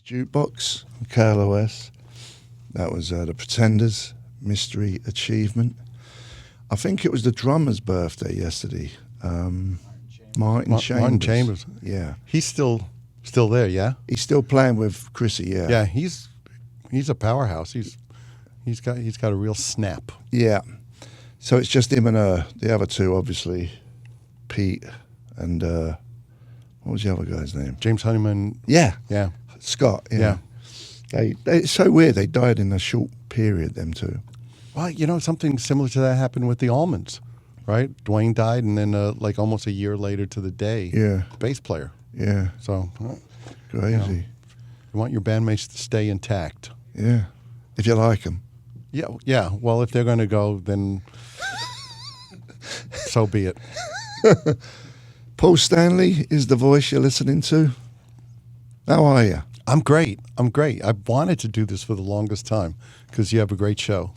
Jukebox, KLOS. That was the Pretenders, Mystery Achievement. I think it was the drummer's birthday yesterday. Martin Chambers. Martin Chambers. Yeah. He's still there, yeah? He's still playing with Chrissy, yeah. Yeah, he's a powerhouse. He's got a real snap. Yeah. So it's just him and the other two, obviously, Pete and what was the other guy's name? James Honeyman. Yeah. Yeah. Scott, yeah. It's so weird. They died in a short period, them two. Well, something similar to that happened with the Allmans, right? Dwayne died, and then like almost a year later to the day, Yeah. bass player. Yeah. So Crazy. You want your bandmates to stay intact. Yeah. If you like them. Yeah. Well, if they're going to go, then so be it. Paul Stanley is the voice you're listening to. How are you? I'm great. I've wanted to do this for the longest time because you have a great show.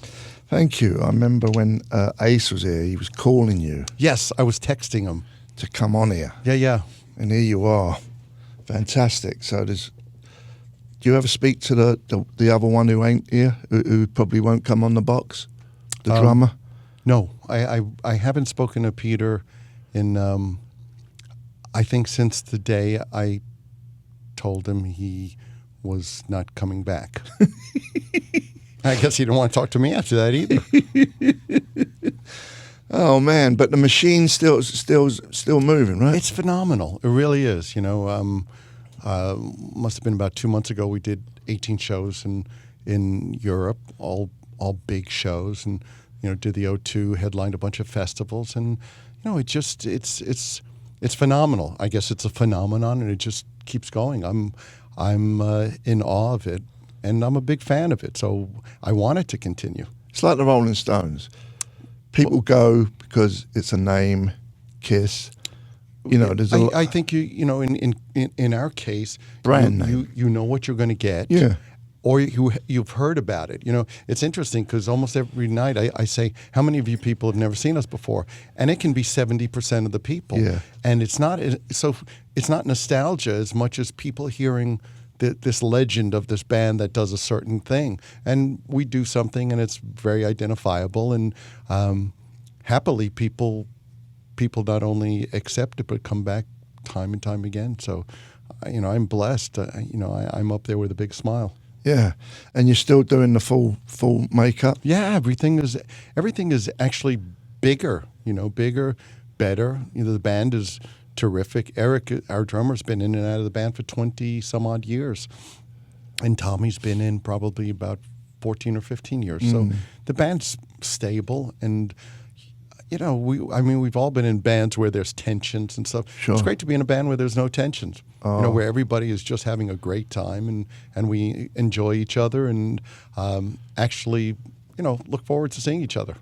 Thank you. I remember when Ace was here, he was calling you Yes, I was texting him. to come on here. Yeah. And here you are. Fantastic. So do you ever speak to the other one who ain't here, who probably won't come on the box? The drummer? No, I haven't spoken to Peter in, I think since the day I told him he was not coming back. I guess he didn't want to talk to me after that either. Oh man, but the machine's still moving, right? It's phenomenal. It really is. Must have been about 2 months ago. We did 18 shows in Europe, all big shows, and did the O2, headlined a bunch of festivals, and it's phenomenal. I guess it's a phenomenon, and it just keeps going. I'm in awe of it, and I'm a big fan of it. So I want it to continue. It's like the Rolling Stones. People go because it's a name, Kiss. There's I think in our case, brand name. You know what you're going to get. Yeah. Or you've heard about it. It's interesting because almost every night I say, how many of you people have never seen us before? And it can be 70% of the people. Yeah. And it's not nostalgia as much as people hearing this legend of this band that does a certain thing. And we do something and it's very identifiable. And happily people not only accept it but come back time and time again. So, I'm blessed. I'm up there with a big smile. Yeah, and you're still doing the full makeup. Yeah, everything is actually bigger. Bigger, better. The band is terrific. Eric, our drummer's been in and out of the band for 20 some odd years, and Tommy's been in probably about 14 or 15 years. So the band's stable, and we've all been in bands where there's tensions and stuff. Sure. It's great to be in a band where there's no tensions. Where everybody is just having a great time and we enjoy each other and actually, look forward to seeing each other.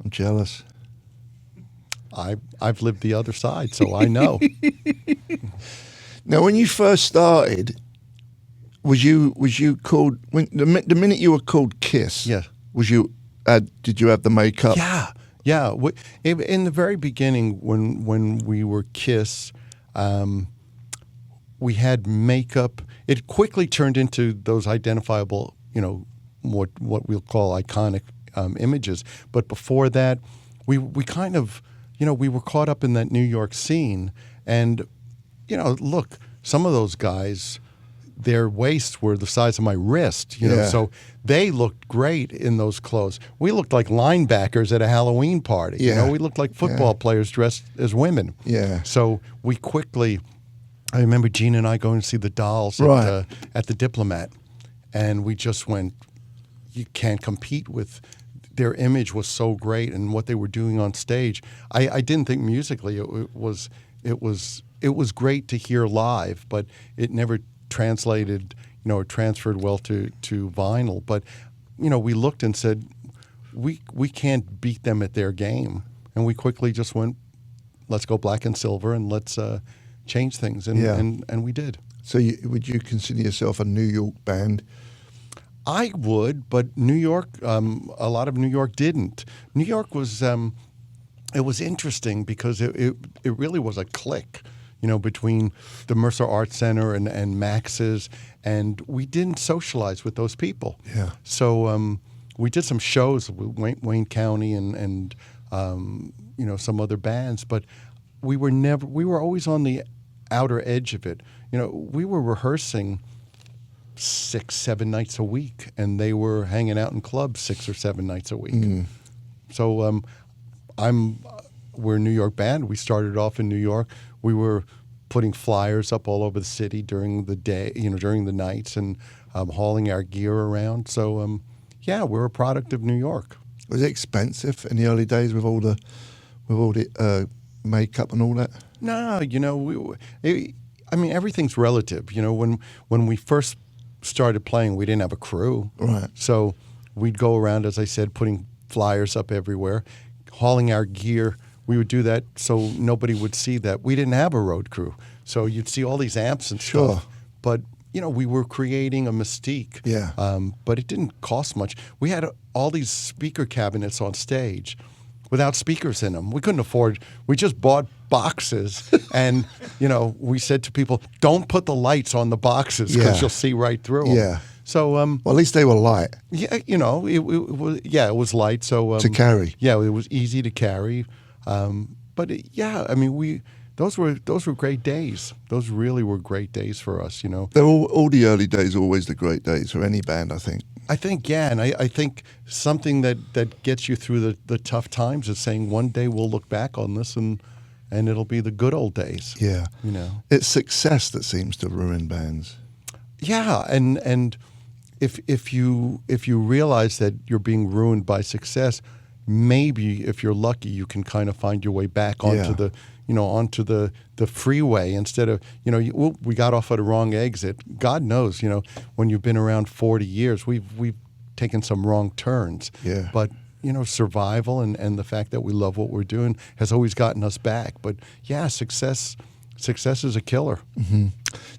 I'm jealous. I've lived the other side, so I know. Now, when you first started, was you called the minute you were called Kiss? Yeah. Did you have the makeup? Yeah. In the very beginning, when we were Kiss, we had makeup. It quickly turned into those identifiable, what we'll call iconic images. But before that, we kind of, we were caught up in that New York scene. And, look, some of those guys, their waists were the size of my wrist, so they looked great in those clothes. We looked like linebackers at a Halloween party. Yeah. We looked like football players dressed as women. Yeah. So we quickly, I remember Gene and I going to see the Dolls at the Diplomat, and we just went, you can't compete with, their image was so great and what they were doing on stage. I didn't think musically it was great to hear live, but it never translated, or transferred well to vinyl. But, we looked and said, we can't beat them at their game. And we quickly just went, let's go black and silver and let's change things. And we did. So would you consider yourself a New York band? I would, but New York, a lot of New York didn't. New York was, it was interesting because it really was a clique. between the Mercer Art Center and Max's, and we didn't socialize with those people. Yeah. So we did some shows with Wayne County and some other bands, but we were always on the outer edge of it. We were rehearsing 6-7 nights a week, and they were hanging out in clubs 6 or 7 nights a week. So we're a New York band. We started off in New York. We were putting flyers up all over the city during the day, during the nights, and hauling our gear around. So we're a product of New York. Was it expensive in the early days with all the makeup and all that? No, everything's relative. When we first started playing, we didn't have a crew. Right. So we'd go around, as I said, putting flyers up everywhere, hauling our gear. We would do that so nobody would see that. We didn't have a road crew. So you'd see all these amps and stuff. But, we were creating a mystique. Yeah. But it didn't cost much. We had all these speaker cabinets on stage without speakers in them. We couldn't afford. We just bought boxes, and we said to people, "Don't put the lights on the boxes because you'll see right through them." Yeah. So, well, at least they were light. Yeah, it was light. So to carry. Yeah, it was easy to carry. Those were great days. Those really were great days for us. They're all the early days are always the great days for any band, I think. I think, and I think something that gets you through the tough times is saying one day we'll look back on this and it'll be the good old days. Yeah. It's success that seems to ruin bands. Yeah, and if you realize that you're being ruined by success, maybe if you're lucky, you can kind of find your way back onto the freeway instead of we got off at a wrong exit. God knows, when you've been around 40 years, we've taken some wrong turns. Yeah. But survival and the fact that we love what we're doing has always gotten us back. But yeah, success is a killer. Mm-hmm.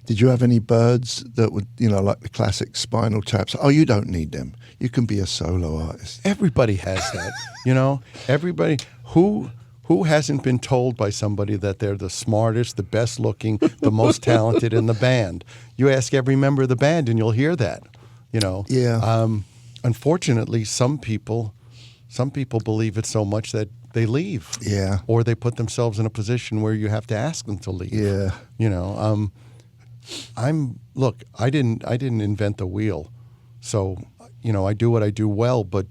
Did you have any birds that would, like the classic Spinal Taps? Oh, you don't need them. You can be a solo artist. Everybody has that. Everybody who hasn't been told by somebody that they're the smartest, the best looking, the most talented in the band. You ask every member of the band and you'll hear that. Yeah. Unfortunately, some people believe it so much that they leave. Yeah. Or they put themselves in a position where you have to ask them to leave. Yeah. I didn't invent the wheel. So, I do what I do well, but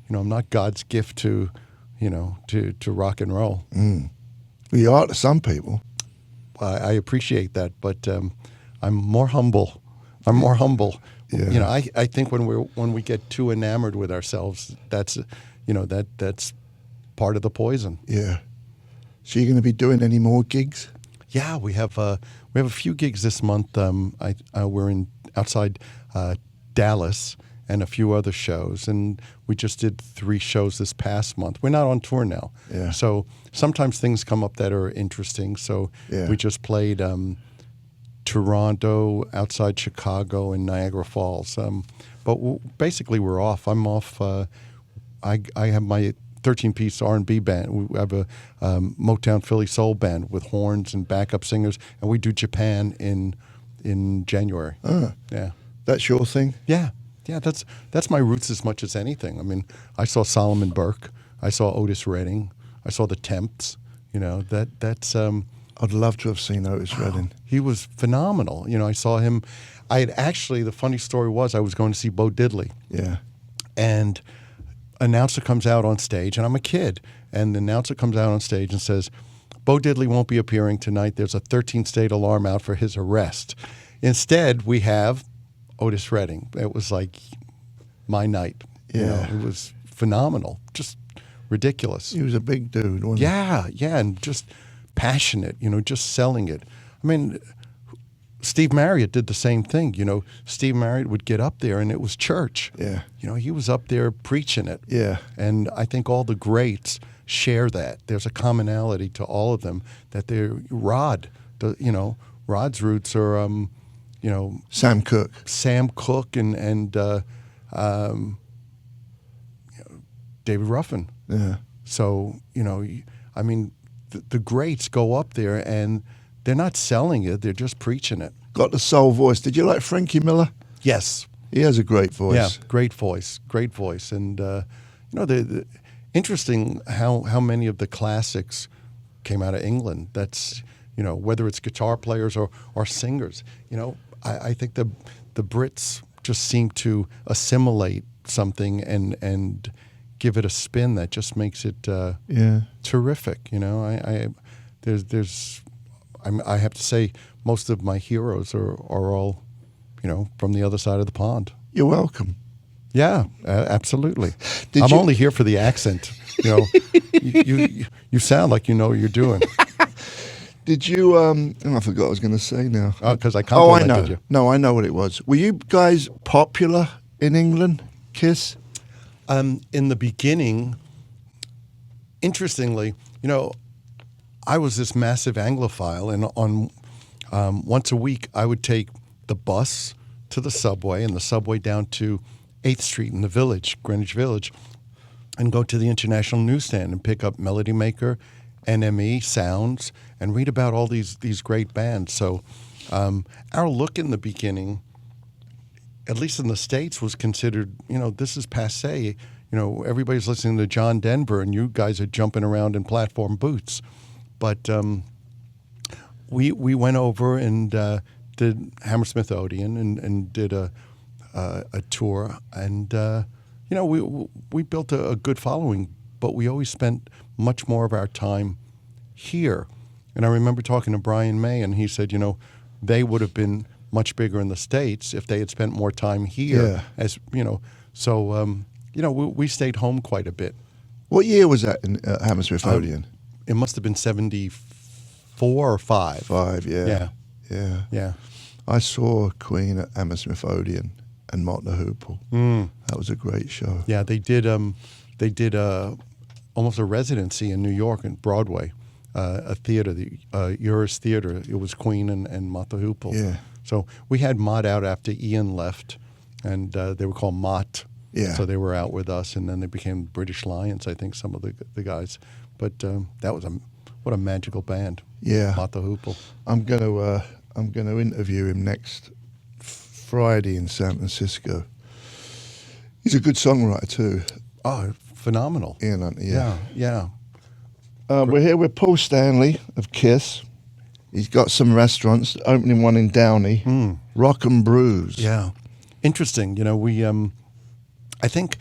I'm not God's gift to rock and roll. Mm. Well, you are to some people. I appreciate that, but I'm more humble. Yeah. I think when we get too enamored with ourselves, that's part of the poison. Yeah. So you're going to be doing any more gigs? Yeah, we have a few gigs this month. We're in outside Dallas and a few other shows, and we just did 3 shows this past month. We're not on tour now, Yeah. So sometimes things come up that are interesting. So Yeah. we just played Toronto, outside Chicago, and Niagara Falls. But basically, we're off. I'm off. I have my 13-piece R&B band. We have a Motown Philly soul band with horns and backup singers, and we do Japan in January. Yeah, That's your thing? yeah. That's my roots as much as anything. I mean, I saw Solomon Burke, I saw Otis Redding, I saw the Temps. That's. I'd love to have seen Otis Redding. He was phenomenal. I saw him. The funny story was I was going to see Bo Diddley. Yeah. And announcer comes out on stage, and I'm a kid, and the announcer comes out on stage and says, Bo Diddley won't be appearing tonight. There's a 13-state alarm out for his arrest. Instead, we have Otis Redding. It was like my night. Yeah. It was phenomenal. Just ridiculous. He was a big dude, wasn't he? Yeah, and just passionate, just selling it. I mean, Steve Marriott did the same thing. Steve Marriott would get up there and it was church. Yeah. He was up there preaching it. Yeah. And I think all the greats share that. There's a commonality to all of them that they're Rod's roots are, Sam Cooke and David Ruffin. Yeah. So, the greats go up there and they're not selling it; they're just preaching it. Got the soul voice. Did you like Frankie Miller? Yes. He has a great voice. Yeah, great voice, and the interesting how many of the classics came out of England. That's whether it's guitar players or singers. I think the Brits just seem to assimilate something and give it a spin that just makes it terrific. I have to say most of my heroes are all from the other side of the pond. You're welcome. Yeah, absolutely. I'm only here for the accent. You sound like you know what you're doing. Did you? I forgot what I was going to say now. Because I complimented I know. you. No, I know what it was. Were you guys popular in England? Kiss? In the beginning, interestingly, I was this massive Anglophile, and on once a week I would take the bus to the subway and the subway down to 8th Street in the Village, Greenwich Village, and go to the International Newsstand and pick up Melody Maker, NME, Sounds, and read about all these great bands. So our look in the beginning, at least in the States, was considered, this is passé. Everybody's listening to John Denver, and you guys are jumping around in platform boots. But we went over and did Hammersmith Odeon and did a tour, and we built a good following, but we always spent much more of our time here. And I remember talking to Brian May, and he said, they would have been much bigger in the States if they had spent more time here. Yeah. We stayed home quite a bit. What year was that in Hammersmith Odeon? It must have been 74 or 5. 5, yeah. Yeah. Yeah. I saw Queen at Hammersmith Odeon and Mott the Hoople. That was a great show. Yeah, they did almost a residency in New York in Broadway, a theater, the Uris Theater. It was Queen and Mott the Hoople. Yeah. So we had Mott out after Ian left, and they were called Mott. Yeah. So they were out with us, and then they became British Lions, I think, some of the guys. But that was what a magical band. Yeah. Mott the Hoople. I'm gonna interview him next Friday in San Francisco. He's a good songwriter too. Oh, phenomenal. Ian Hunter, yeah. Yeah. We're here with Paul Stanley of Kiss. He's got some restaurants, opening one in Downey, Rock and Brews. Yeah. Interesting. I think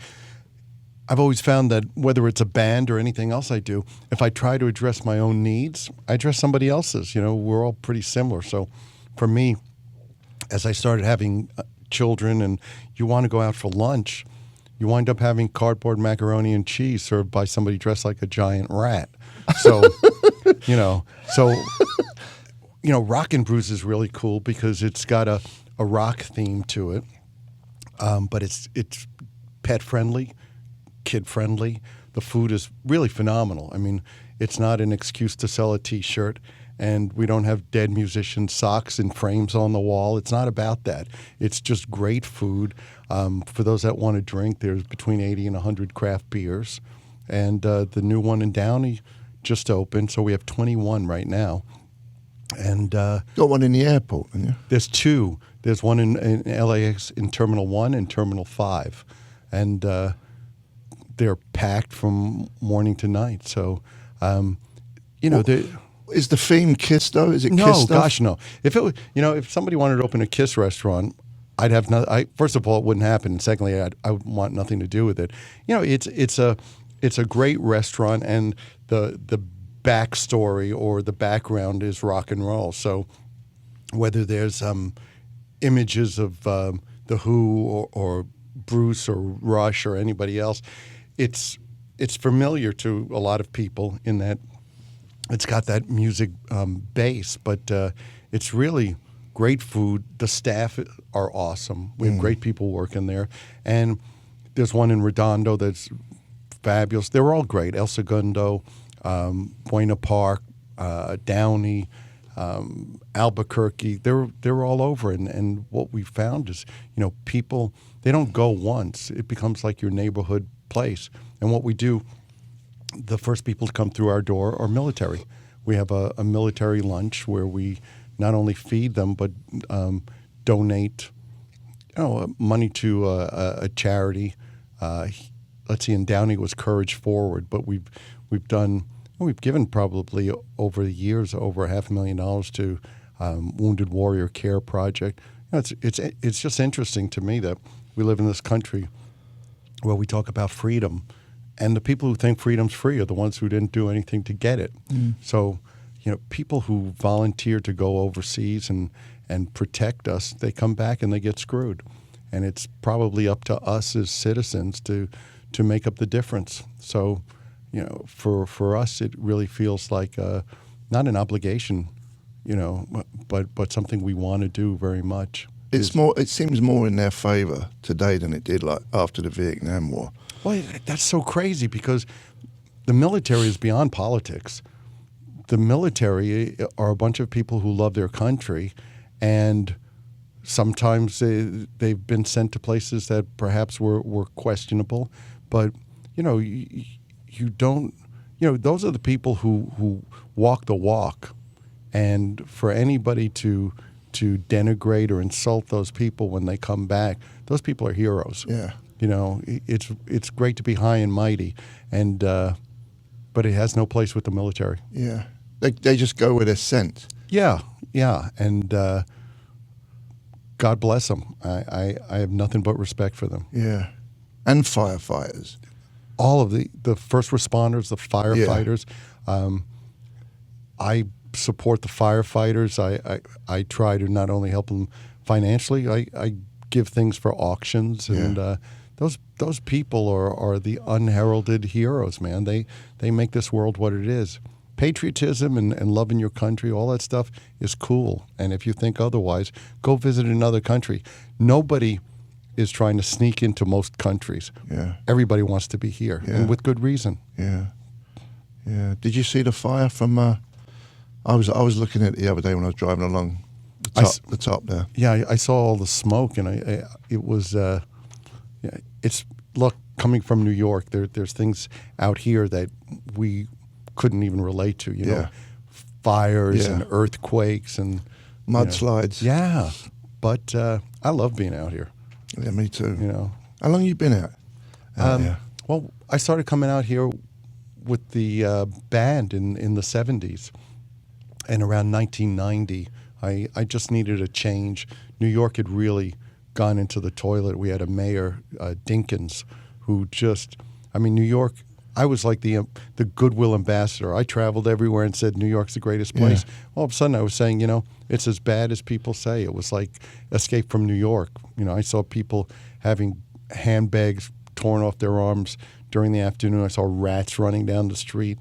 I've always found that whether it's a band or anything else I do, if I try to address my own needs, I address somebody else's. We're all pretty similar. So for me, as I started having children and you want to go out for lunch, you wind up having cardboard macaroni and cheese served by somebody dressed like a giant rat. So, Rock and Brews is really cool because it's got a rock theme to it, but it's pet friendly, kid friendly. The food is really phenomenal. I mean, it's not an excuse to sell a T-shirt, and we don't have dead musician socks and frames on the wall. It's not about that. It's just great food. For those that want to drink, there's between 80 and 100 craft beers, and the new one in Downey just opened, so we have 21 right now. And got one in the airport, haven't you? There's 2. There's one in LAX in Terminal 1 and Terminal 5, and they're packed from morning to night. So, is the theme Kiss though? Is it no, Kiss stuff? Gosh, no. If it was, if somebody wanted to open a Kiss restaurant, I'd have no. First of all, it wouldn't happen. And secondly, I would want nothing to do with it. It's a great restaurant, and the backstory or the background is rock and roll. So whether there's images of the Who or Bruce or Rush or anybody else, it's familiar to a lot of people in that it's got that music base, but it's really great food. The staff are awesome. We have great people working there, and there's one in Redondo that's fabulous. They're all great. El Segundo, Buena Park, Downey, Albuquerque. They're all over, and what we found is people, they don't go once. It becomes like your neighborhood place. And what we do, the first people to come through our door are military. We have a military lunch where we not only feed them but donate, money to a charity. Let's see, in Downey it was Courage Forward, but we've given probably over the years over $500,000 to Wounded Warrior Care Project. It's just interesting to me that we live in this country where we talk about freedom, and the people who think freedom's free are the ones who didn't do anything to get it. So, people who volunteer to go overseas and protect us, they come back and they get screwed. And it's probably up to us as citizens to make up the difference. So, for us, it really feels like not an obligation, but something we want to do very much. It seems more in their favor today than it did like after the Vietnam War. Well, that's so crazy because the military is beyond politics. The military are a bunch of people who love their country, and sometimes they've been sent to places that perhaps were questionable. But, you don't, those are the people who walk the walk. And for anybody to denigrate or insult those people when they come back, those people are heroes. Yeah. It's great to be high and mighty, and but it has no place with the military. Yeah. They just go where they're sent. Yeah, and God bless them. I have nothing but respect for them. Yeah. And firefighters. All of the first responders, the firefighters. Yeah. I support the firefighters. I try to not only help them financially, I give things for auctions, and those people are the unheralded heroes, man. They make this world what it is. Patriotism and loving your country, all that stuff is cool. And if you think otherwise, go visit another country. Nobody is trying to sneak into most countries. Yeah. Everybody wants to be here, and with good reason. Yeah. Yeah. Did you see the fire from? I was looking at it the other day when I was driving along the top there. Yeah, I saw all the smoke, and it was. It's coming from New York. There's things out here that we couldn't even relate to. Fires and earthquakes and mudslides. Yeah, but I love being out here. Yeah, me too. How long have you been out here? Well, I started coming out here with the band in the 70s. And around 1990, I just needed a change. New York had really gone into the toilet. We had a mayor, Dinkins, who New York, I was like the goodwill ambassador. I traveled everywhere and said New York's the greatest place. Yeah. All of a sudden I was saying, it's as bad as people say. It was like Escape from New York. I saw people having handbags torn off their arms during the afternoon. I saw rats running down the street.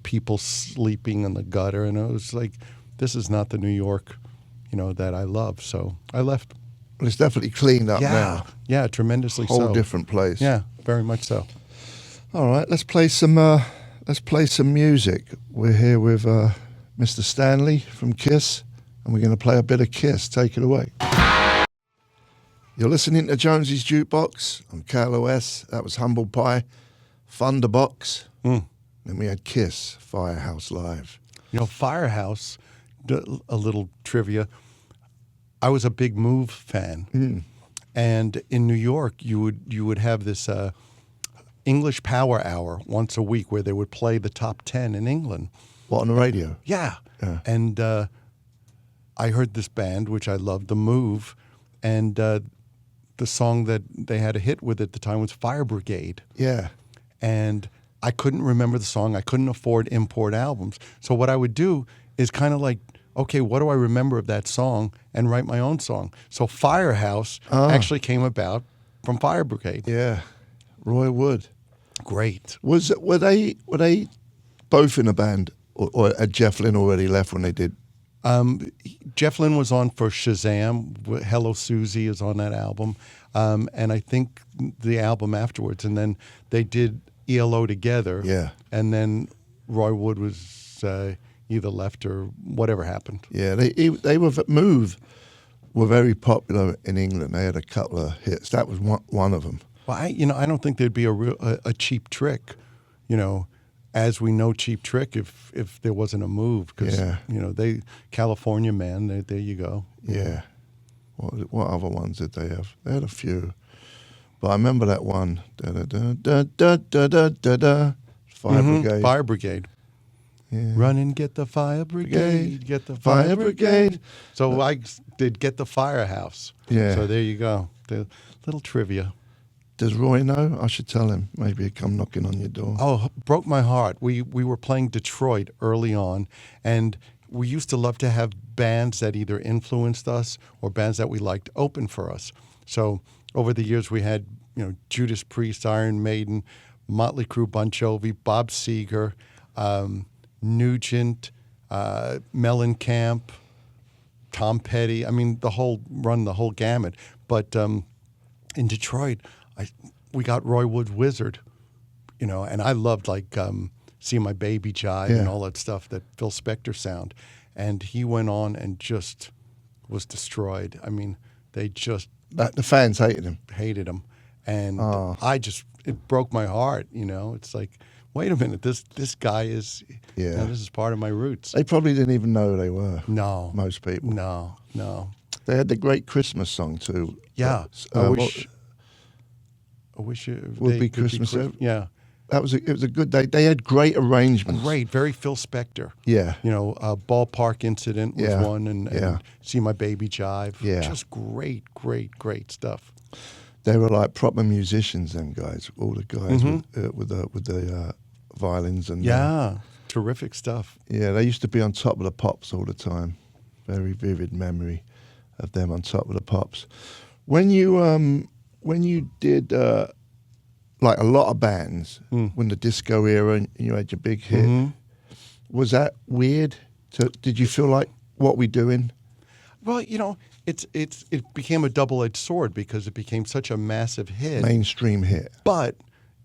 People sleeping in the gutter, and it was like, this is not the New York, that I love. So I left. Well, it's definitely cleaned up now. Yeah, tremendously so. Whole different place. Yeah, very much so. All right, let's play some music. We're here with Mr. Stanley from Kiss, and we're going to play a bit of Kiss. Take it away. You're listening to Jonesy's Jukebox on KLOS. That was Humble Pie, Thunderbox. Then we had Kiss, Firehouse Live. Firehouse, a little trivia, I was a big Move fan. And in New York, you would have this English Power Hour once a week where they would play the top 10 in England. What, on the radio? Yeah. And I heard this band, which I loved, The Move, and the song that they had a hit with at the time was Fire Brigade. Yeah. And I couldn't remember the song. I couldn't afford import albums. So what I would do is kind of like, okay, what do I remember of that song, and write my own song. So Firehouse actually came about from Fire Brigade. Yeah. Roy Wood. Great. Were they both in a band, or had Jeff Lynne already left when they did? Jeff Lynne was on for Shazam. Hello Susie is on that album. And I think the album afterwards. And then they did ELO together. Yeah. And then Roy Wood was either left or whatever happened. Yeah, they were Move were very popular in England. They had a couple of hits. That was one of them. Well, I don't think there'd be a cheap trick, as we know, Cheap Trick if there wasn't a move, because Yeah. they California Man. There you go. Yeah. What other ones did they have? They had a few, but I remember that one. Da da da da da da da da. Fire Brigade. Fire Brigade. Yeah. Run and get the Fire Brigade. Get the Fire Fire Brigade. Brigade. So I did Get the Firehouse. Yeah. So there you go. The little trivia. Does Roy know? I should tell him. Maybe he'd come knocking on your door. Oh, broke my heart. We were playing Detroit early on, and we used to love to have bands that either influenced us or bands that we liked open for us. So over the years, we had Judas Priest, Iron Maiden, Motley Crue, Bon Jovi, Bob Seger, Nugent, Mellencamp, Tom Petty. I mean, the whole gamut. But in Detroit, we got Roy Wood's Wizard, and I loved See My Baby Jive and all that stuff, that Phil Spector sound. And he went on and just was destroyed. I mean, they just... The fans hated him. Hated him. And it broke my heart, It's like, wait a minute, this guy is... Yeah. This is part of my roots. They probably didn't even know who they were. No. Most people. No. They had the great Christmas song too. Yeah. I wish it Would Be Christmas. Yeah. It was a good day. They had great arrangements. Great, very Phil Spector. Yeah. Ballpark Incident was one, and See My Baby Jive. Yeah. Just great stuff. They were like proper musicians, them guys. All the guys with the violins and terrific stuff. Yeah, they used to be on Top of the Pops all the time. Very vivid memory of them on Top of the Pops. When you did like a lot of bands when the disco era and you had your big hit, was that weird? Did you feel like, what we doing? Well, it became a double-edged sword because it became such a massive hit, mainstream hit, but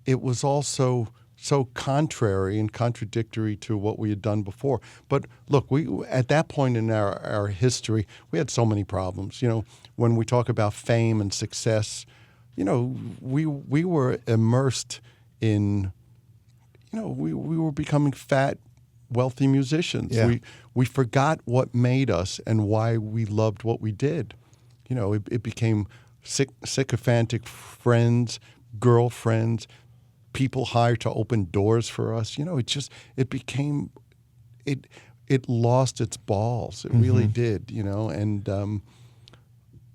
it was also so contrary and contradictory to what we had done before. But look, we at that point in our history, we had so many problems. When we talk about fame and success, we were immersed in, we were becoming fat, wealthy musicians. Yeah. We forgot what made us and why we loved what we did. It became sycophantic friends, girlfriends, people hired to open doors for us. It lost its balls. It really did, and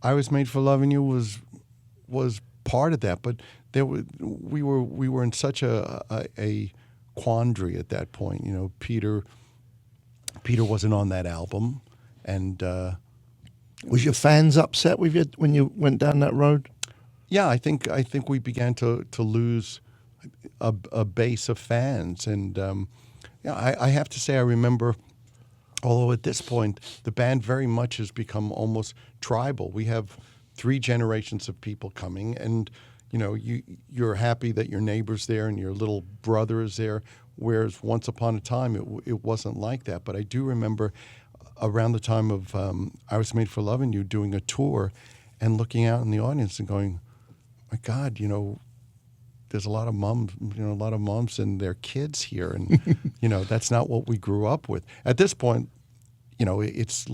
I Was Made for Loving You was part of that, but we were in such a quandary at that point. Peter wasn't on that album, and was your fans upset with you when you went down that road? Yeah, I think we began to lose a base of fans, and I have to say I remember. Although at this point the band very much has become almost tribal. We have 3 generations of people coming, and you're happy that your neighbor's there and your little brother is there. Whereas once upon a time it wasn't like that. But I do remember around the time of I Was Made for Loving You doing a tour, and looking out in the audience and going, my God, there's a lot of moms and their kids here, and that's not what we grew up with. At this point, it's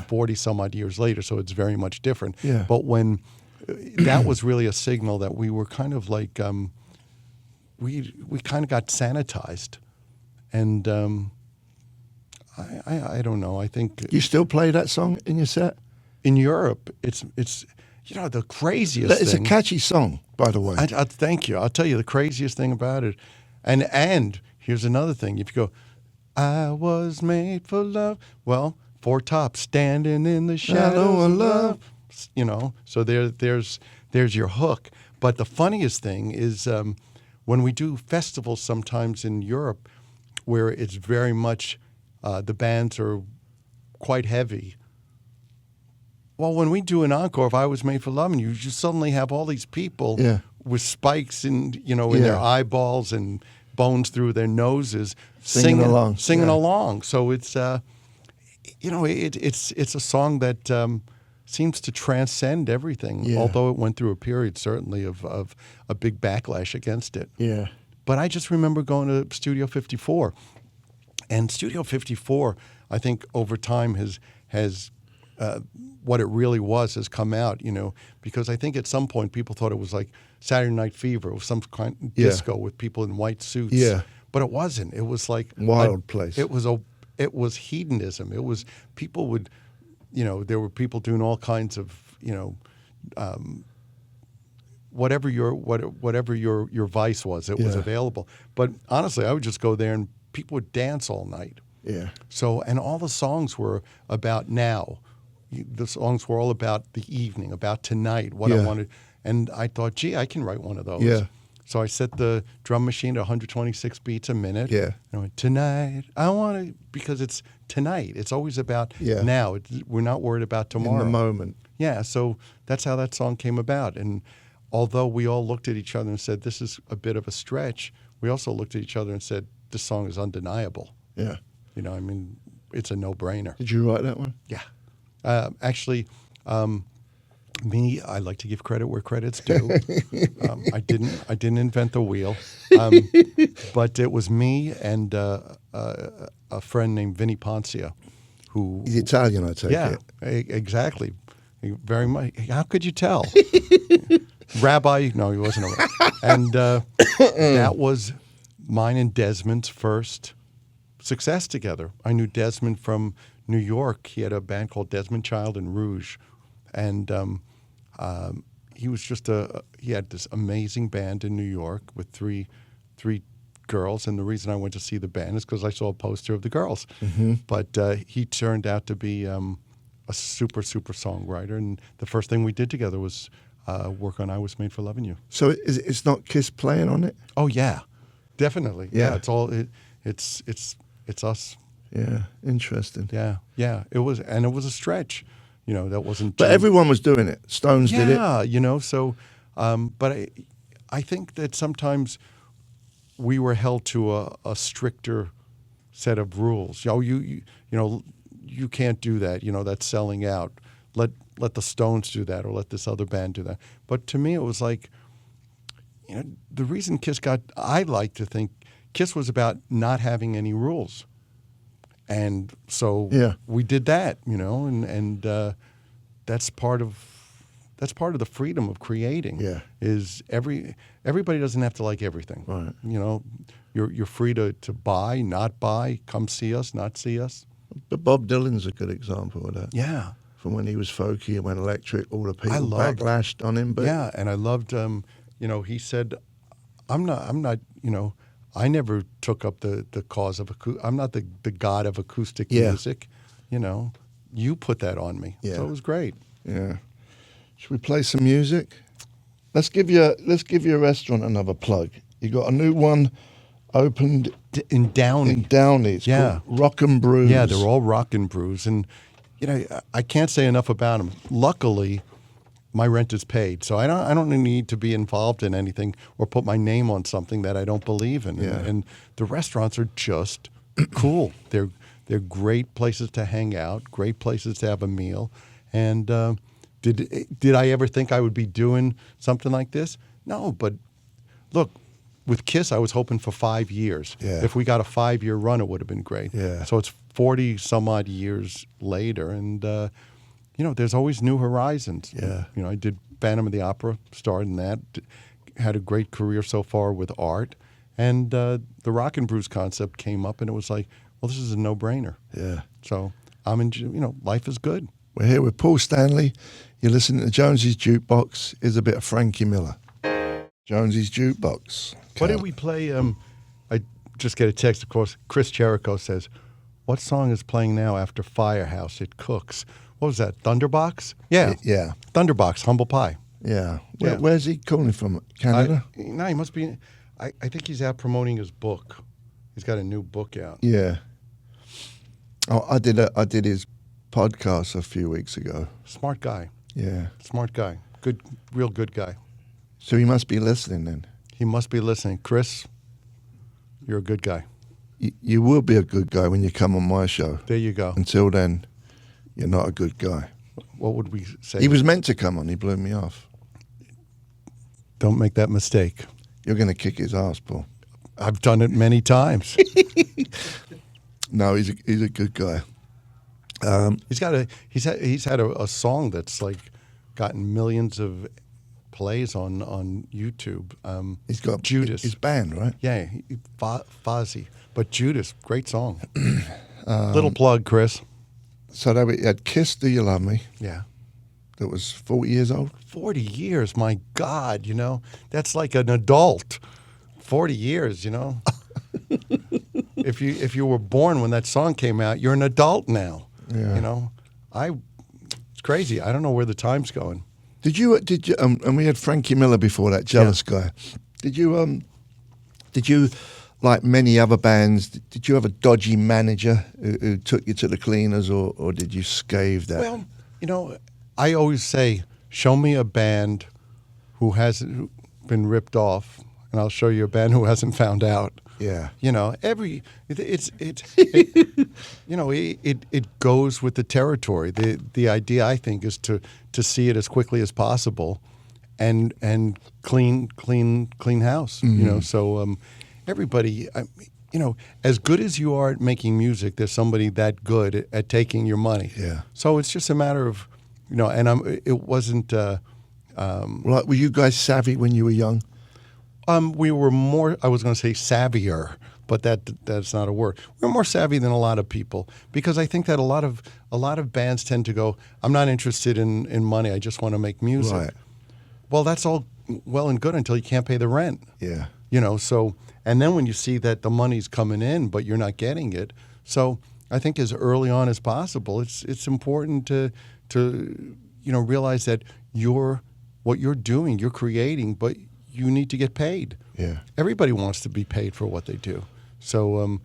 40 some odd years later, so it's very much different. Yeah. But when that was really a signal that we were kind of like we kind of got sanitized, and I don't know. I think You still play that song in your set? in Europe, it's the craziest. It's thing. a catchy song, by the way. I thank you. I'll tell you the craziest thing about it. And here's another thing. If you go, I was made for love. Well, 4 Tops, standing in the shadow of love. So there's your hook. But the funniest thing is when we do festivals sometimes in Europe where it's very much, the bands are quite heavy. Well, when we do an encore of I Was Made for Loving You, you just suddenly have all these people with spikes in their eyeballs and bones through their noses singing along. So it's it's a song that seems to transcend everything. Although it went through a period certainly of a big backlash against it. Yeah. But I just remember going to Studio 54. And Studio 54, I think over time has what it really was has come out, because I think at some point people thought it was like Saturday Night Fever or some kind of disco with people in white suits. Yeah. But it wasn't. It was like wild place. It was hedonism. It was people would, there were people doing all kinds of, whatever your vice was, it was available. But honestly, I would just go there and people would dance all night. Yeah. So, and all the songs were about now. The songs were all about the evening, about tonight, what I wanted. And I thought, gee, I can write one of those. Yeah. So I set the drum machine at 126 beats a minute. Yeah. And I went, tonight, I want to, because it's tonight. It's always about now. We're not worried about tomorrow. In the moment. Yeah, so that's how that song came about. And although we all looked at each other and said, this is a bit of a stretch, we also looked at each other and said, this song is undeniable. Yeah. It's a no-brainer. Did you write that one? Yeah. Actually, I like to give credit where credit's due. I didn't invent the wheel, but it was me and a friend named Vinnie Poncia, who He's Italian, I take it. Yeah, exactly. Very much. How could you tell? Rabbi? No, he wasn't. And that was mine and Desmond's first success together. I knew Desmond from New York. He had a band called Desmond Child and Rouge, and he was just he had this amazing band in New York with three girls. And the reason I went to see the band is because I saw a poster of the girls. Mm-hmm. But he turned out to be a super songwriter, and the first thing we did together was work on "I Was Made for Loving You." So it's not Kiss playing on it? Oh yeah, definitely. Yeah. It's all it's us. Yeah, interesting. Yeah. It was a stretch. That wasn't. But everyone was doing it. Stones did it. Yeah, So, but I think that sometimes we were held to a stricter set of rules. You can't do that. That's selling out. Let the Stones do that, or let this other band do that. But to me, it was like, the reason Kiss I like to think Kiss was about not having any rules. And so we did that, and that's part of the freedom of creating. Yeah. Is everybody doesn't have to like everything. Right. You're free to buy, not buy, come see us, not see us. But Bob Dylan's a good example of that. Yeah. From when he was folky and went electric, all the people backlashed on him. But yeah, and I loved he said, I'm not I never took up the cause of I'm not the god of acoustic music. You put that on me. Yeah. So it was great. Yeah. Should we play some music? Let's give your restaurant another plug. You got a new one opened in Downey. It's called Rock and Brews. Yeah, they're all Rock and Brews, and I can't say enough about them. Luckily, my rent is paid, so I don't need to be involved in anything or put my name on something that I don't believe in. Yeah. And the restaurants are just cool. They're great places to hang out, great places to have a meal. And did I ever think I would be doing something like this? No, but look, with Kiss, I was hoping for 5 years. Yeah. If we got a 5-year run, it would have been great. Yeah. So it's 40 some odd years later, and there's always new horizons. Yeah. I did Phantom of the Opera, starred in that, had a great career so far with art, and the Rock and Brews concept came up, and it was like, well, this is a no-brainer. Yeah. So life is good. We're here with Paul Stanley. You're listening to Jonesy's Jukebox. Here's a bit of Frankie Miller. Jonesy's Jukebox. What did we play? I just get a text, of course. Chris Jericho says, what song is playing now after Firehouse? It cooks. What was that, Thunderbox? Yeah. Yeah. Thunderbox, Humble Pie. Yeah. Where's he calling from? Canada? No, he must be. I think he's out promoting his book. He's got a new book out. Yeah. Oh, I did his podcast a few weeks ago. Smart guy. Yeah. Smart guy. Good, real good guy. So he must be listening then. He must be listening. Chris, you're a good guy. You will be a good guy when you come on my show. There you go. Until then, you're not a good guy. What would we say? He was meant to come on. He blew me off. Don't make that mistake. You're going to kick his ass, Paul. I've done it many times. No, he's a good guy. He's had a song that's like gotten millions of plays on YouTube. He's got Judas. His band, right? Yeah, Fozzy. But Judas, great song. Little plug, Chris. So we had Kiss, Do You Love Me? Yeah. That was 40 years old. 40 years, my God, that's like an adult. 40 years, If you were born when that song came out, you're an adult now. Yeah. It's crazy. I don't know where the time's going. Did you? And we had Frankie Miller before that, Jealous guy. Did you? Like many other bands, did you have a dodgy manager who took you to the cleaners, or did you scathe that? Well, I always say, show me a band who hasn't been ripped off, and I'll show you a band who hasn't found out. Yeah. It goes with the territory. The idea, I think, is to see it as quickly as possible, and clean house. Mm-hmm. So everybody, as good as you are at making music, there's somebody that good at taking your money. Yeah. So it's just a matter of, and it wasn't. Were you guys savvy when you were young? We were more, I was going to say savvier, but that's not a word. We're more savvy than a lot of people, because I think that a lot of bands tend to go, I'm not interested in money, I just want to make music. Right. Well, that's all well and good until you can't pay the rent. Yeah. So, and then when you see that the money's coming in, but you're not getting it. So I think as early on as possible, it's important to realize that what you're doing, you're creating, but you need to get paid. Yeah. Everybody wants to be paid for what they do. So,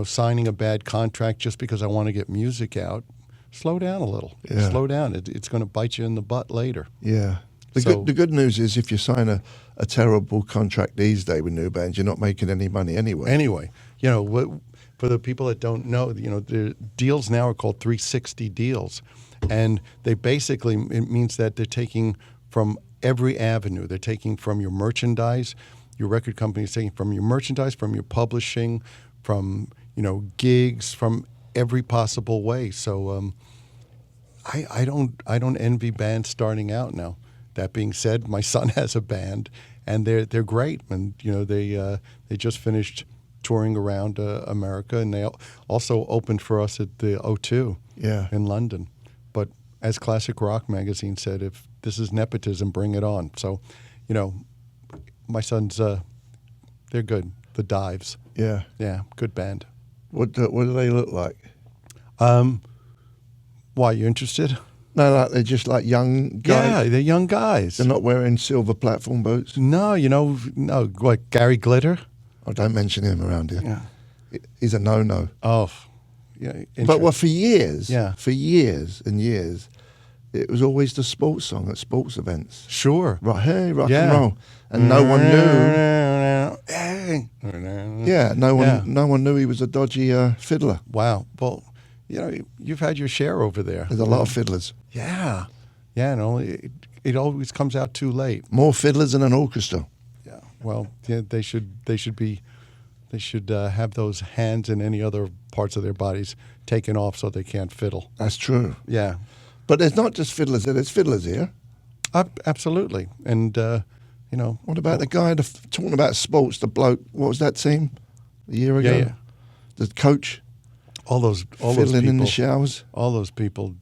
signing a bad contract just because I want to get music out, slow down a little. Yeah. Slow down. It's going to bite you in the butt later. Yeah. The good news is if you sign a terrible contract these days with new bands, you're not making any money anyway. Anyway, for the people that don't know, the deals now are called 360 deals. And they basically, it means that they're taking from every avenue. They're taking from your merchandise. Your record company is taking from your merchandise, from your publishing, from gigs, from every possible way. So I don't envy bands starting out now. That being said, my son has a band, and they're great. And they just finished touring around America, and they also opened for us at the O2 in London. But as Classic Rock magazine said, if this is nepotism, bring it on. So, my sons, they're good. The Dives. Yeah. Yeah, good band. What do they look like? Why, you interested? No, they're just like young guys. Yeah, they're young guys. They're not wearing silver platform boots. No, what, Gary Glitter? Oh, don't mention him around here. Yeah. He's a no-no. Oh, yeah. But for years, Yeah. for years and years, it was always the sports song at sports events. Sure. Right, hey, rock Yeah. and roll, and no one knew. Yeah, no one knew he was a dodgy fiddler. Wow. Well, you've had your share over there. There's a lot of fiddlers. Yeah. Yeah, no, it always comes out too late. More fiddlers than an orchestra. Yeah. Well, yeah, they should have those hands and any other parts of their bodies taken off so they can't fiddle. That's true. Yeah. But there's not just fiddlers there. There's fiddlers here. Absolutely. And What about the guy talking about sports? The bloke. What was that team a year ago? Yeah. The coach. All those fiddling people in the showers. All those people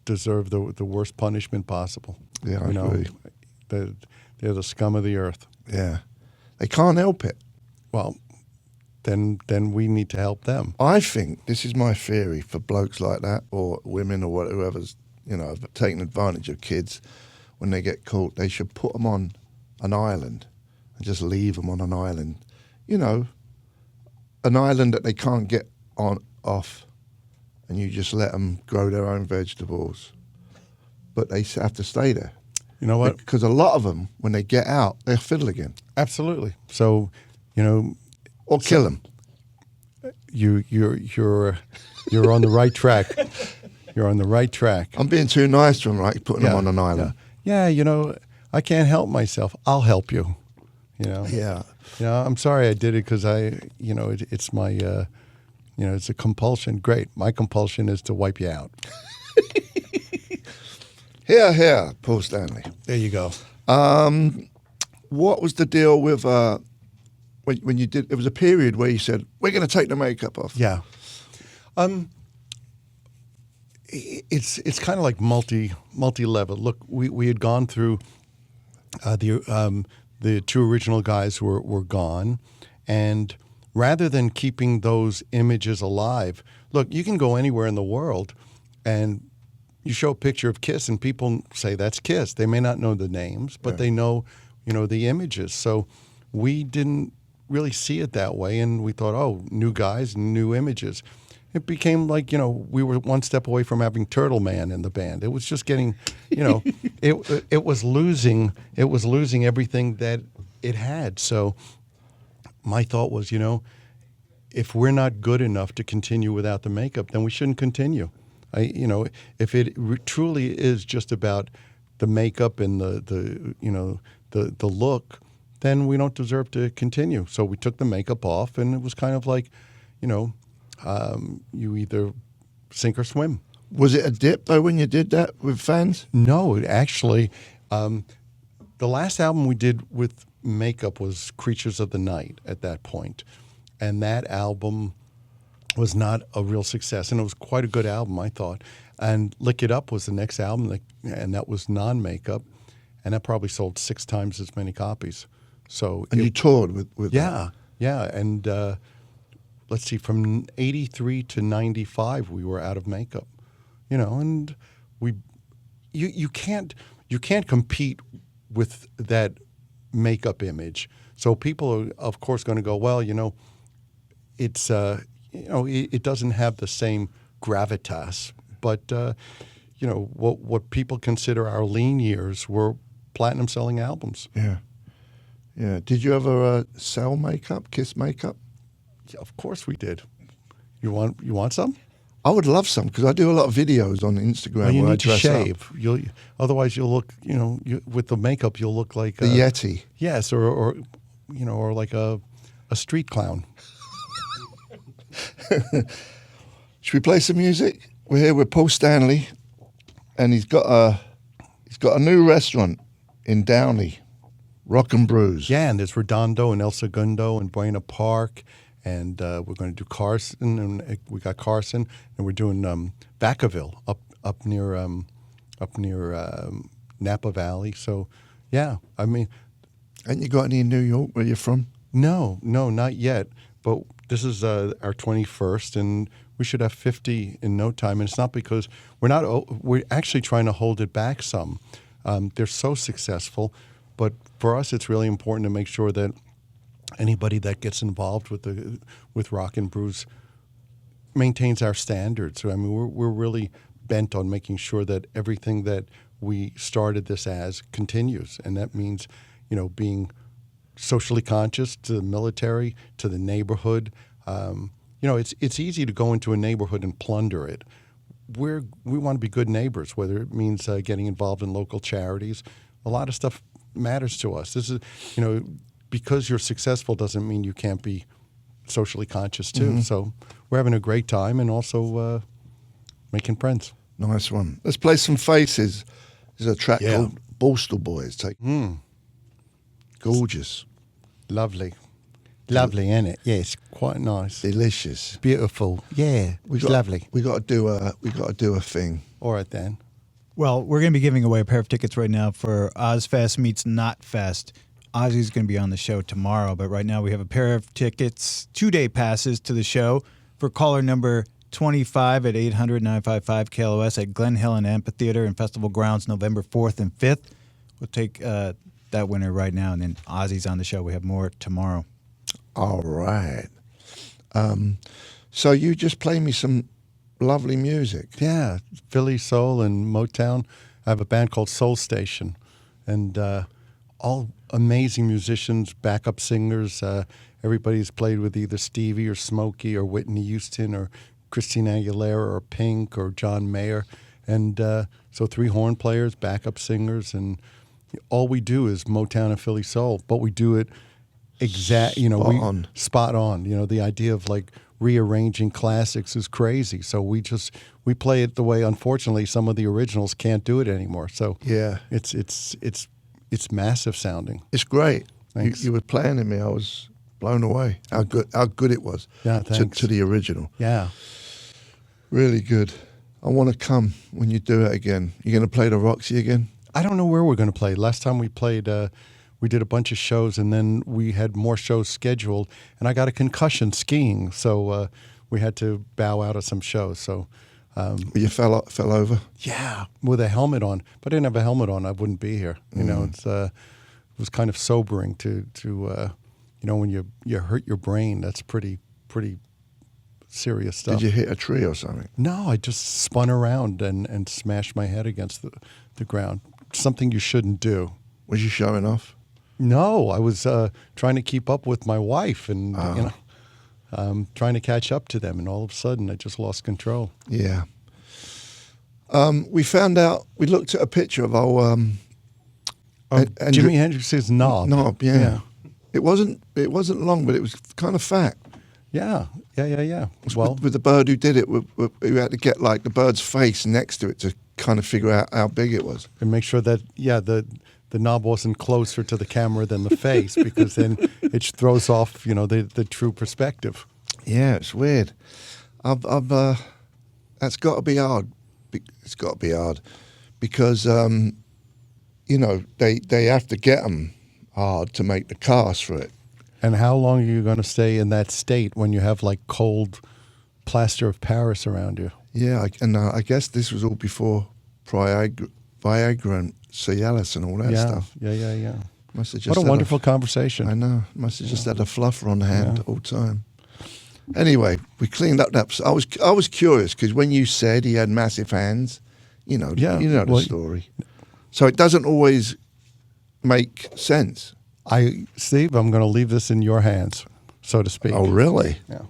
deserve the worst punishment possible. Yeah, I agree. They're the scum of the earth. Yeah, they can't help it. Well, then we need to help them. I think this is my theory for blokes like that, or women, or whoever's taking advantage of kids when they get caught. They should put them on an island and just leave them on an island. An island that they can't get off, and you just let them grow their own vegetables. But they have to stay there. You know what? Because a lot of them, when they get out, they'll fiddle again. Absolutely. So, or kill them. You're on the right track. You're on the right track. I'm being too nice to them, right? Putting them on an island. Yeah, I can't help myself. I'll help you. You know. Yeah. You know, I'm sorry I did it because it's my, it's a compulsion. Great. My compulsion is to wipe you out. Here, Paul Stanley. There you go. What was the deal with when you did? It was a period where you said we're going to take the makeup off. Yeah. It's kind of like multi-level. Look, we had gone through the two original guys were gone, and rather than keeping those images alive, look, you can go anywhere in the world, and you show a picture of Kiss, and people say that's Kiss. They may not know the names, but they know, the images. So we didn't really see it that way, and we thought, oh, new guys, new images. It became like, we were one step away from having Turtle Man in the band. It was just getting, it was losing everything that it had. So my thought was, if we're not good enough to continue without the makeup, then we shouldn't continue. If it truly is just about the makeup and the look, then we don't deserve to continue. So we took the makeup off, and it was kind of like, you either sink or swim. Was it a dip though when you did that with fans? No, actually, the last album we did with makeup was Creatures of the Night at that point, and that album was not a real success, and it was quite a good album, I thought. And Lick It Up was the next album, and that was non-makeup, and that probably sold 6 times as many copies. So you toured with that? Yeah, and let's see, from 83 to 95, we were out of makeup, and you can't compete with that makeup image. So people are, of course, going to go, well, it's it doesn't have the same gravitas, but what people consider our lean years were platinum selling albums. Yeah. Did you ever sell makeup, Kiss makeup? Yeah, of course we did. You want some? I would love some because I do a lot of videos on Instagram well, you where need I dress to shave. up. Otherwise you'll look, with the makeup you'll look like the Yeti. Yes, or like a street clown. Should we play some music? We're here with Paul Stanley, and he's got a new restaurant in Downey, Rock and Brews. Yeah, and there's Redondo and El Segundo and Buena Park, and we're going to do Carson, and we got Carson, and we're doing Vacaville up near Napa Valley. So, yeah, I mean, Ain't you got any in New York where you're from? No, not yet. But this is our 21st, and we should have 50 in no time. And it's not because we're actually trying to hold it back some. They're so successful, but for us, it's really important to make sure that anybody that gets involved with Rock and Brews maintains our standards. So, I mean, we're really bent on making sure that everything that we started this as continues, and that means, being socially conscious to the military, to the neighborhood. It's easy to go into a neighborhood and plunder it. We want to be good neighbors, whether it means getting involved in local charities. A lot of stuff matters to us. This is, because you're successful doesn't mean you can't be socially conscious too. Mm-hmm. So we're having a great time and also making friends. Nice one. Let's play some Faces. There's a track called Borstal Boys. Gorgeous. Lovely, isn't it? Yeah, it's quite nice. Delicious. Beautiful. Yeah, it's lovely. We got to do a thing. All right then. Well, we're going to be giving away a pair of tickets right now for Ozfest meets Knotfest. Ozzy's going to be on the show tomorrow, but right now we have a pair of tickets, 2-day passes to the show for caller number 25 at 800-955-KLOS at Glen Helen Amphitheater and Festival Grounds November 4th and 5th. We'll take that winner right now, and then Ozzy's on the show. We have more tomorrow. All right. So you just play me some lovely music. Yeah, Philly Soul and Motown. I have a band called Soul Station, and all amazing musicians, backup singers. Everybody's played with either Stevie or Smokey or Whitney Houston or Christina Aguilera or Pink or John Mayer. And so 3 horn players, backup singers, and all we do is Motown and Philly Soul, but we do it exact. Spot on. The idea of like rearranging classics is crazy. So we play it the way, unfortunately, some of the originals can't do it anymore. So Yeah. it's massive sounding. It's great. Thanks. You were playing in me. I was blown away how good it was. Yeah, thanks. To the original. Yeah. Really good. I want to come when you do it again. You're going to play the Roxy again? I don't know where we're going to play. Last time we played, we did a bunch of shows, and then we had more shows scheduled, and I got a concussion skiing, so we had to bow out of some shows. So You fell over? yeah, with a helmet on. If I didn't have a helmet on, I wouldn't be here. It was kind of sobering to when you hurt your brain. That's pretty serious stuff. Did you hit a tree or something? No, I just spun around and smashed my head against the ground. Something you shouldn't do. Was you showing off? No, I was trying to keep up with my wife and trying to catch up to them, and all of a sudden I just lost control. Yeah. We found out. We looked at a picture of our Jimi Hendrix's knob. Knob, yeah. It wasn't long, but it was kind of fat. Yeah. Well, with the bird who did it, we had to get like the bird's face next to it to kind of figure out how big it was. and make sure that the knob wasn't closer to the camera than the face, because then it throws off the true perspective. Yeah, it's weird. That's got to be hard. It's got to be hard because they have to get them hard to make the cast for it. And how long are you going to stay in that state when you have like cold plaster of Paris around you? Yeah, I guess this was all before Viagra and Cialis and all that stuff. Yeah. Must have just What a had wonderful conversation. I know. Must have just had a fluffer on hand all the time. Anyway, we cleaned up that. I was curious because when you said he had massive hands, you know the story. So it doesn't always make sense. Steve, I'm going to leave this in your hands, so to speak. Oh, really? Yeah.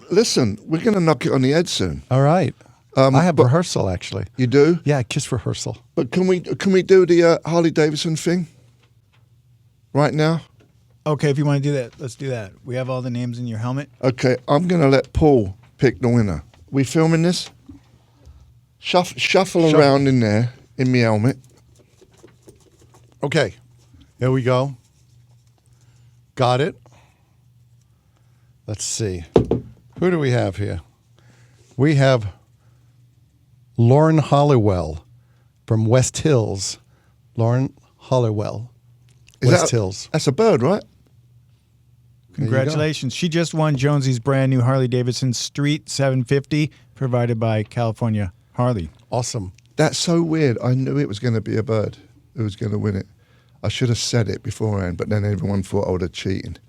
Listen, we're going to knock it on the head soon. All right. I have rehearsal, actually. You do? Yeah, Kiss rehearsal. But can we do the Harley Davidson thing right now? Okay, if you want to do that, let's do that. We have all the names in your helmet. Okay, I'm going to let Paul pick the winner. We filming this? Shuffle around in there, in my helmet. Okay, here we go. Got it. Let's see. Who do we have here? We have Lauren Hollywell from West Hills. Lauren Hollywell, West Hills. That's a bird, right? Congratulations. She just won Jonesy's brand new Harley Davidson Street 750, provided by California Harley. Awesome. That's so weird. I knew it was going to be a bird who was going to win it. I should have said it beforehand, but then everyone thought I would have cheated.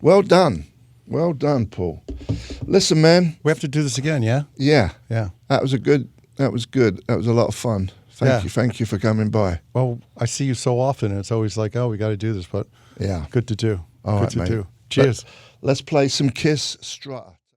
Well done. Well done, Paul. Listen, man. We have to do this again, yeah? Yeah. Yeah. That was good. That was a lot of fun. Thank you for coming by. Well, I see you so often, and it's always like, oh, we got to do this, but yeah, good to do. All good right, to mate. do. Cheers. Let's play some Kiss Strutter.